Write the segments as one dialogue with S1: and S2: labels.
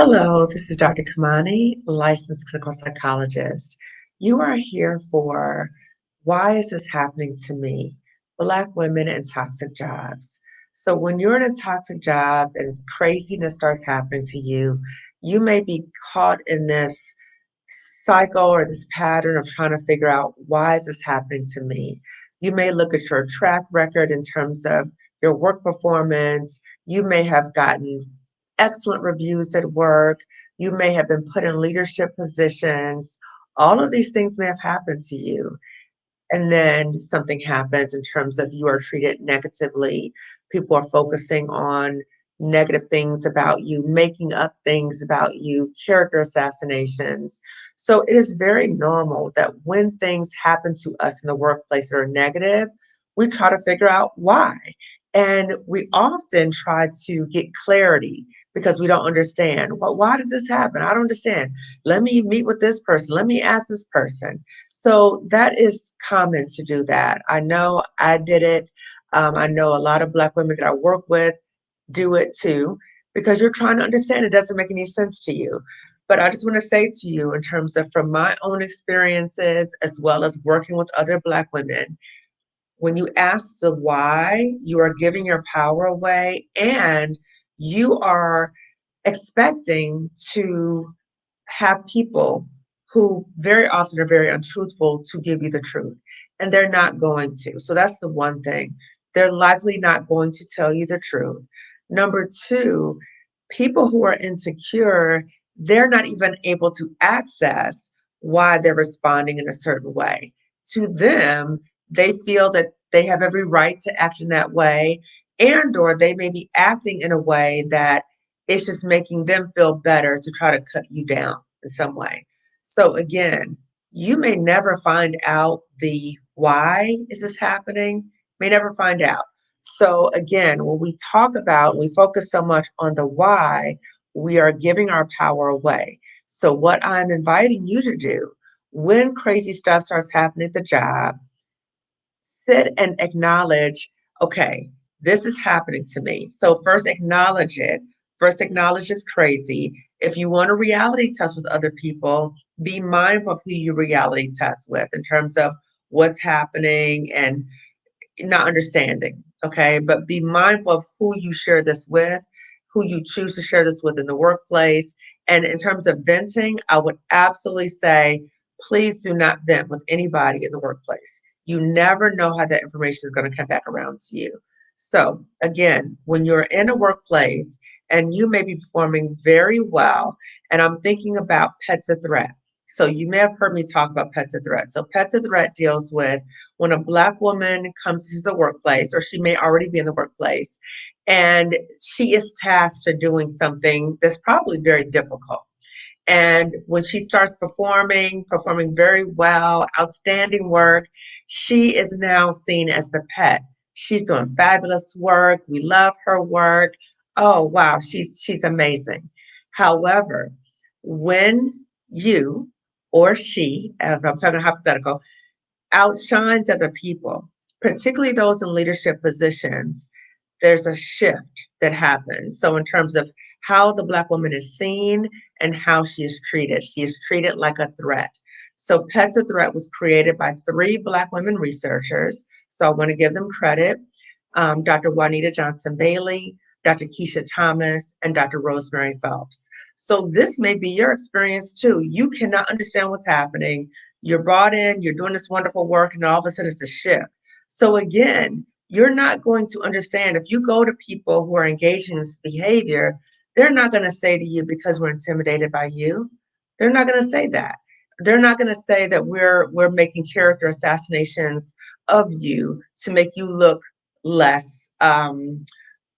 S1: Hello, this is Dr. Kamani, licensed clinical psychologist. You are here for why is this happening to me? Black women in toxic jobs. So, when you're in a toxic job and craziness starts happening to you, you may be caught in this cycle or this pattern of trying to figure out why is this happening to me. You may look at your track record in terms of your work performance. You may have gotten excellent reviews at work. You may have been put in leadership positions. All of these things may have happened to you. And then something happens in terms of you are treated negatively. People are focusing on negative things about you, making up things about you, character assassinations. So it is very normal that when things happen to us in the workplace that are negative, we try to figure out why. And we often try to get clarity because we don't understand. Well, why did this happen? I don't understand. Let me meet with this person. Let me ask this person. So that is common to do that. I know I did it. I know a lot of Black women that I work with do it too, because you're trying to understand it doesn't make any sense to you. But I just want to say to you, in terms of from my own experiences, as well as working with other Black women, when you ask the why, you are giving your power away and you are expecting to have people who very often are very untruthful to give you the truth, and they're not going to. So that's the one thing. They're likely not going to tell you the truth. Number two, people who are insecure, they're not even able to access why they're responding in a certain way. To them, they feel that they have every right to act in that way, and or they may be acting in a way that it's just making them feel better to try to cut you down in some way. So again, you may never find out the why is this happening, may never find out. So again, when we talk about, we focus so much on the why, we are giving our power away. So what I'm inviting you to do when crazy stuff starts happening at the job, sit and acknowledge, okay, this is happening to me. So first acknowledge it. First acknowledge it's crazy. If you want to reality test with other people, be mindful of who you reality test with in terms of what's happening and not understanding. Okay. But be mindful of who you share this with, who you choose to share this with in the workplace. And in terms of venting, I would absolutely say, please do not vent with anybody in the workplace. You never know how that information is going to come back around to you. So, again, when you're in a workplace and you may be performing very well, and I'm thinking about pet to threat. So, you may have heard me talk about pet to threat. So, pet to threat deals with when a Black woman comes to the workplace, or she may already be in the workplace, and she is tasked to doing something that's probably very difficult. And when she starts performing very well, outstanding work, she is now seen as the pet. She's doing fabulous work. We love her work. Oh wow, she's amazing. However, when you or she, if I'm talking hypothetical, outshines other people, particularly those in leadership positions, there's a shift that happens. So, in terms of how the Black woman is seen and how she is treated like a threat. So, Pet to Threat was created by three Black women researchers. So, I want to give them credit, Dr. Juanita Johnson Bailey, Dr. Keisha Thomas, and Dr. Rosemary Phelps. So, this may be your experience too. You cannot understand what's happening. You're brought in, you're doing this wonderful work, and all of a sudden it's a shift. So, again, you're not going to understand if you go to people who are engaging in this behavior, they're not going to say to you because we're intimidated by you. They're not going to say that. They're not going to say that we're making character assassinations of you to make you look less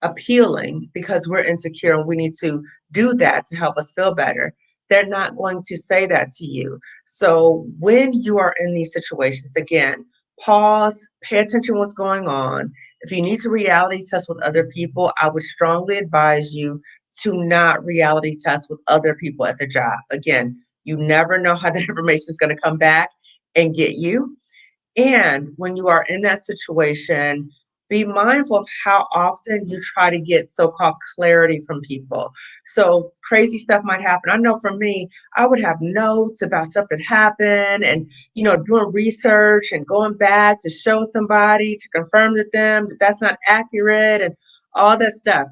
S1: appealing because we're insecure and we need to do that to help us feel better. They're not going to say that to you. So when you are in these situations, again, pause, pay attention to what's going on. If you need to reality test with other people, I would strongly advise you to not reality test with other people at the job. Again, you never know how that information is going to come back and get you. And when you are in that situation, be mindful of how often you try to get so-called clarity from people. So crazy stuff might happen. I know for me, I would have notes about stuff that happened and, doing research and going back to show somebody to confirm to them that that's not accurate and all that stuff.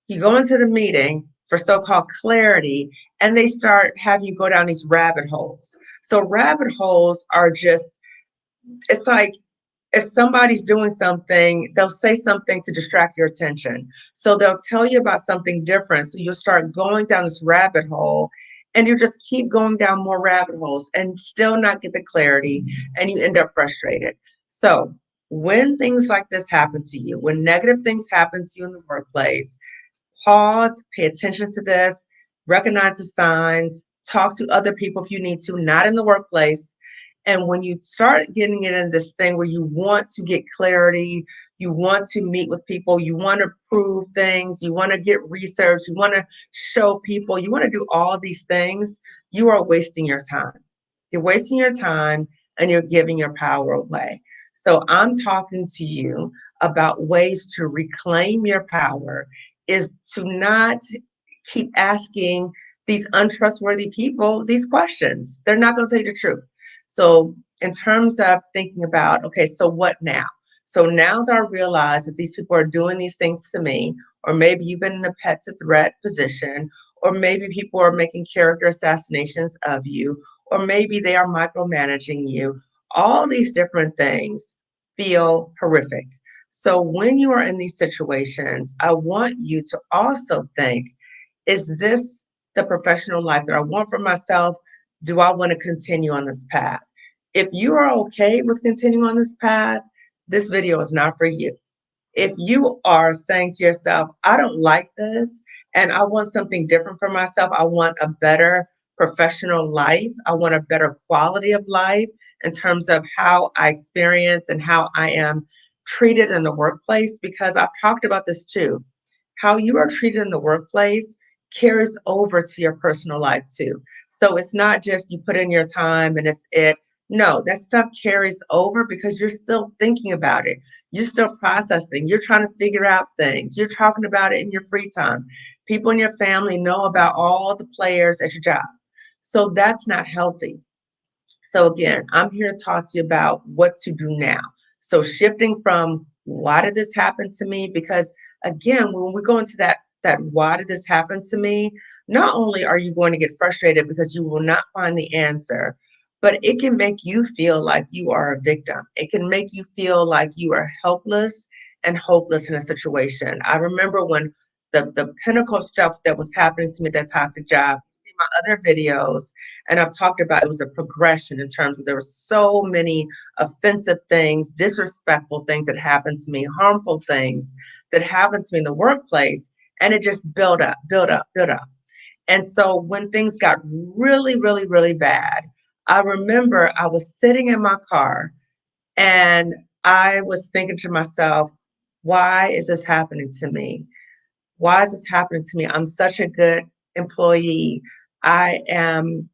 S1: You go into the meeting for so-called clarity and they start having you go down these rabbit holes. So rabbit holes are just, it's like if somebody's doing something, they'll say something to distract your attention. So they'll tell you about something different. So you'll start going down this rabbit hole and you just keep going down more rabbit holes and still not get the clarity and you end up frustrated. So when things like this happen to you, when negative things happen to you in the workplace, pause, pay attention to this, recognize the signs, talk to other people if you need to, not in the workplace. And when you start getting it in this thing where you want to get clarity, you want to meet with people, you want to prove things, you want to get research, you want to show people, you want to do all these things, you are wasting your time. You're wasting your time and you're giving your power away. So I'm talking to you about ways to reclaim your power is to not keep asking these untrustworthy people these questions. They're not going to tell you the truth. So, in terms of thinking about, okay, so what now? So now that I realize that these people are doing these things to me, or maybe you've been in the pet to threat position, or maybe people are making character assassinations of you, or maybe they are micromanaging you, all these different things feel horrific. So when you are in these situations, I want you to also think, is this the professional life that I want for myself? Do I want to continue on this path? If you are okay with continuing on this path, this video is not for you. If you are saying to yourself, I don't like this and I want something different for myself, I want a better professional life, I want a better quality of life in terms of how I experience and how I am treated in the workplace, because I've talked about this too. How you are treated in the workplace carries over to your personal life too. So it's not just you put in your time and it's it. No, that stuff carries over because you're still thinking about it. You're still processing. You're trying to figure out things. You're talking about it in your free time. People in your family know about all the players at your job. So that's not healthy. So again, I'm here to talk to you about what to do now. So shifting from why did this happen to me? Because again, when we go into that why did this happen to me, not only are you going to get frustrated because you will not find the answer, but it can make you feel like you are a victim. It can make you feel like you are helpless and hopeless in a situation. I remember when the pinnacle stuff that was happening to me, that toxic job, see my other videos, and I've talked about it was a progression in terms of there were so many offensive things, disrespectful things that happened to me, harmful things that happened to me in the workplace. And it just built up, built up, built up. And so when things got really, really, really bad, I remember I was sitting in my car and I was thinking to myself, why is this happening to me? Why is this happening to me? I'm such a good employee. I am,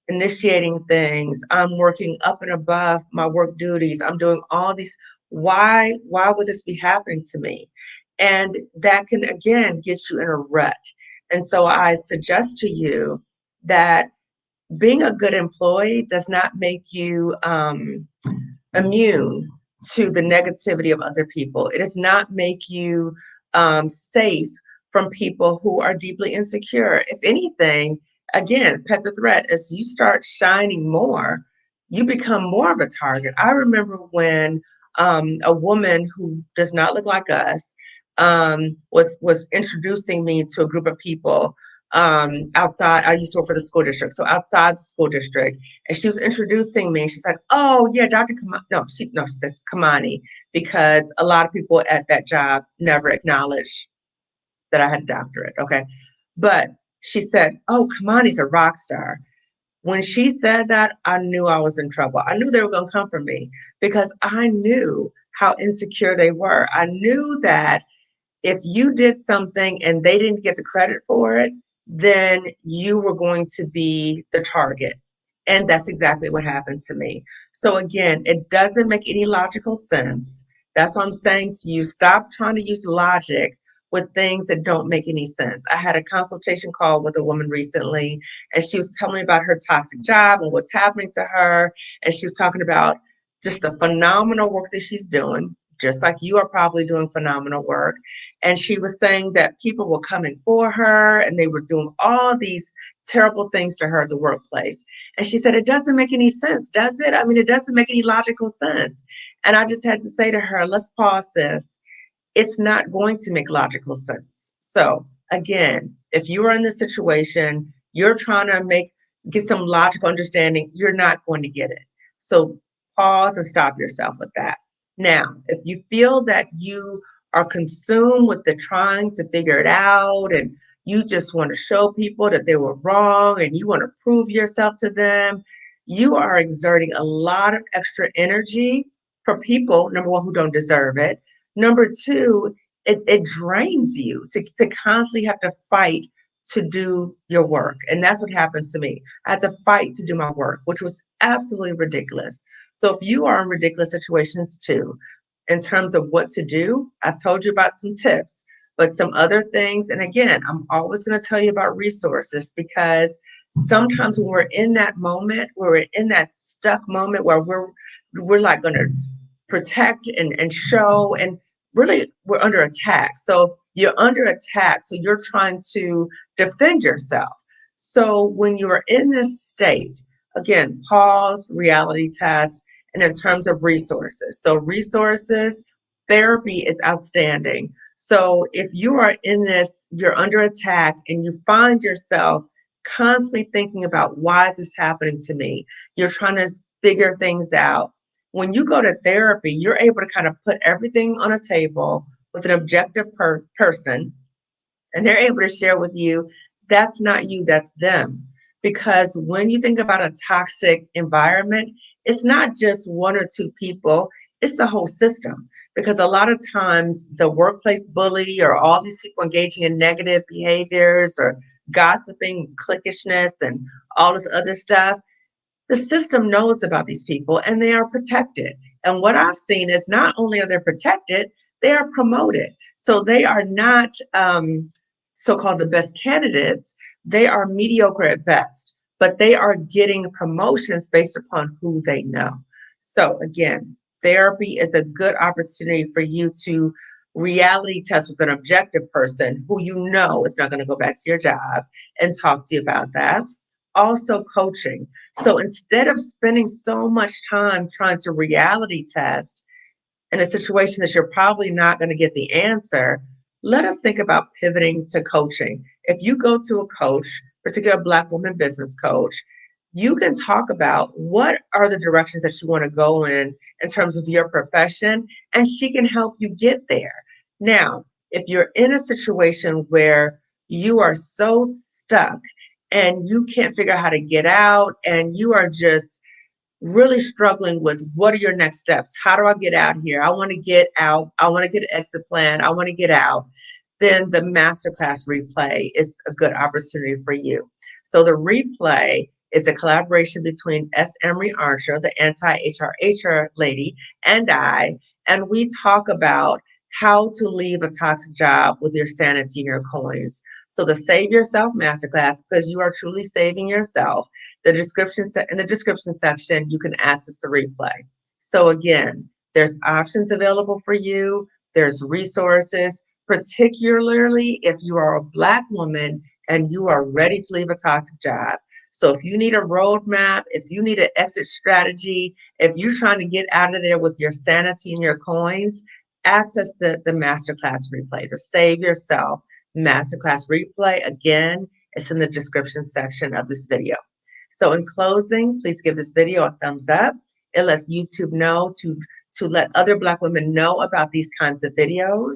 S1: initiating things. I'm working up and above my work duties. I'm doing all these. Why would this be happening to me? And that can again get you in a rut. And so I suggest to you that being a good employee does not make you immune to the negativity of other people. It does not make you safe from people who are deeply insecure. If anything, again, pet the threat, as you start shining more, you become more of a target. I remember when a woman who does not look like us was introducing me to a group of people outside. I used to work for the school district, so outside the school district, and she was introducing me. She's like, "Oh yeah, Dr. Kamani." No, she said Kamani, because a lot of people at that job never acknowledged that I had a doctorate. Okay, but she said, "Oh, Kamani's a rock star." When she said that, I knew I was in trouble. I knew they were going to come for me because I knew how insecure they were. I knew that if you did something and they didn't get the credit for it, then you were going to be the target. And that's exactly what happened to me. So again, it doesn't make any logical sense That's what I'm saying to you. Stop trying to use logic with things that don't make any sense. I had a consultation call with a woman recently, and she was telling me about her toxic job and what's happening to her. And she was talking about just the phenomenal work that she's doing, just like you are probably doing phenomenal work. And she was saying that people were coming for her and they were doing all these terrible things to her at the workplace. And she said, it doesn't make any sense, does it? I mean, it doesn't make any logical sense. And I just had to say to her, let's pause this. It's not going to make logical sense. So again, if you are in this situation, you're trying to get some logical understanding, you're not going to get it. So pause and stop yourself with that. Now, if you feel that you are consumed with the trying to figure it out and you just want to show people that they were wrong and you want to prove yourself to them, you are exerting a lot of extra energy for people, number one, who don't deserve it. Number two, it drains you to constantly have to fight to do your work. And that's what happened to me. I had to fight to do my work, which was absolutely ridiculous. So if you are in ridiculous situations too, in terms of what to do, I've told you about some tips, but some other things. And again, I'm always going to tell you about resources because sometimes when we're in that moment, we're in that stuck moment where we're like going to protect and show and really we're under attack. So you're under attack, so you're trying to defend yourself. So when you're in this state, again, pause, reality test, and in terms of resources, so resources, therapy is outstanding. So if you are in this, you're under attack and you find yourself constantly thinking about why is this happening to me, you're trying to figure things out. When you go to therapy, you're able to kind of put everything on a table with an objective person, and they're able to share with you that's not you, that's them. Because when you think about a toxic environment, it's not just one or two people, it's the whole system. Because a lot of times the workplace bully or all these people engaging in negative behaviors or gossiping, cliquishness, and all this other stuff, the system knows about these people and they are protected. And what I've seen is not only are they protected, they are promoted. So they are not so-called the best candidates. They are mediocre at best, but they are getting promotions based upon who they know. So again, therapy is a good opportunity for you to reality test with an objective person who you know is not going to go back to your job and talk to you about that. Also coaching. So instead of spending so much time trying to reality test in a situation that you're probably not going to get the answer, let us think about pivoting to coaching. If you go to a coach, particular Black woman business coach, you can talk about what are the directions that you want to go in terms of your profession, and she can help you get there. Now, if you're in a situation where you are so stuck and you can't figure out how to get out and you are just really struggling with what are your next steps? How do I get out here? I want to get out. I want to get an exit plan. I want to get out. Then the masterclass replay is a good opportunity for you. So the replay is a collaboration between S. Emery Archer, the anti-HRHR lady, and I, and we talk about how to leave a toxic job with your sanity and your coins. So the Save Yourself Masterclass, because you are truly saving yourself, in the description section, you can access the replay. So again, there's options available for you. There's resources, particularly if you are a Black woman and you are ready to leave a toxic job. So if you need a roadmap, if you need an exit strategy, if you're trying to get out of there with your sanity and your coins, access the masterclass replay, the Save Yourself Masterclass replay. Again, it's in the description section of this video. So in closing, please give this video a thumbs up. It lets YouTube know to let other Black women know about these kinds of videos.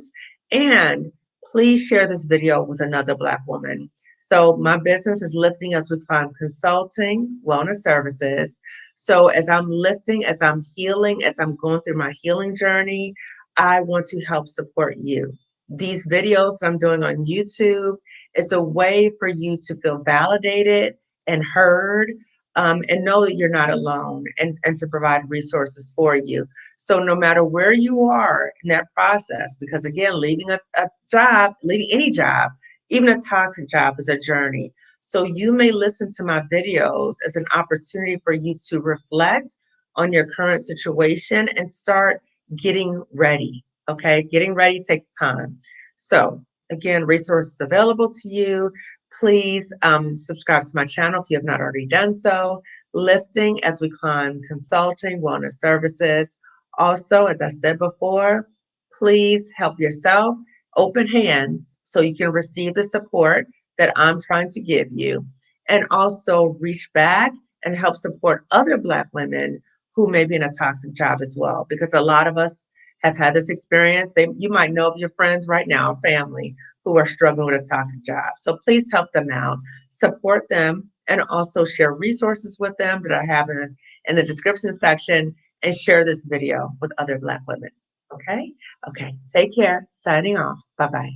S1: And please share this video with another Black woman. So my business is Lifting Us with Fun Consulting, Wellness Services. So as I'm lifting, as I'm healing, as I'm going through my healing journey, I want to help support you. These videos that I'm doing on YouTube is a way for you to feel validated and heard. and know that you're not alone, and to provide resources for you. So no matter where you are in that process, because again, leaving a job, leaving any job, even a toxic job, is a journey. So you may listen to my videos as an opportunity for you to reflect on your current situation and start getting ready. Okay, getting ready takes time. So again, resources available to you. Please subscribe to my channel if you have not already done so. Lifting as we climb, consulting, wellness services. Also, as I said before, please help yourself. Open hands so you can receive the support that I'm trying to give you. And also reach back and help support other Black women who may be in a toxic job as well. Because a lot of us have had this experience. You might know of your friends right now, family, who are struggling with a toxic job. So please help them out, support them, and also share resources with them that I have in the description section, and share this video with other Black women. Okay? Okay. Take care. Signing off. Bye bye.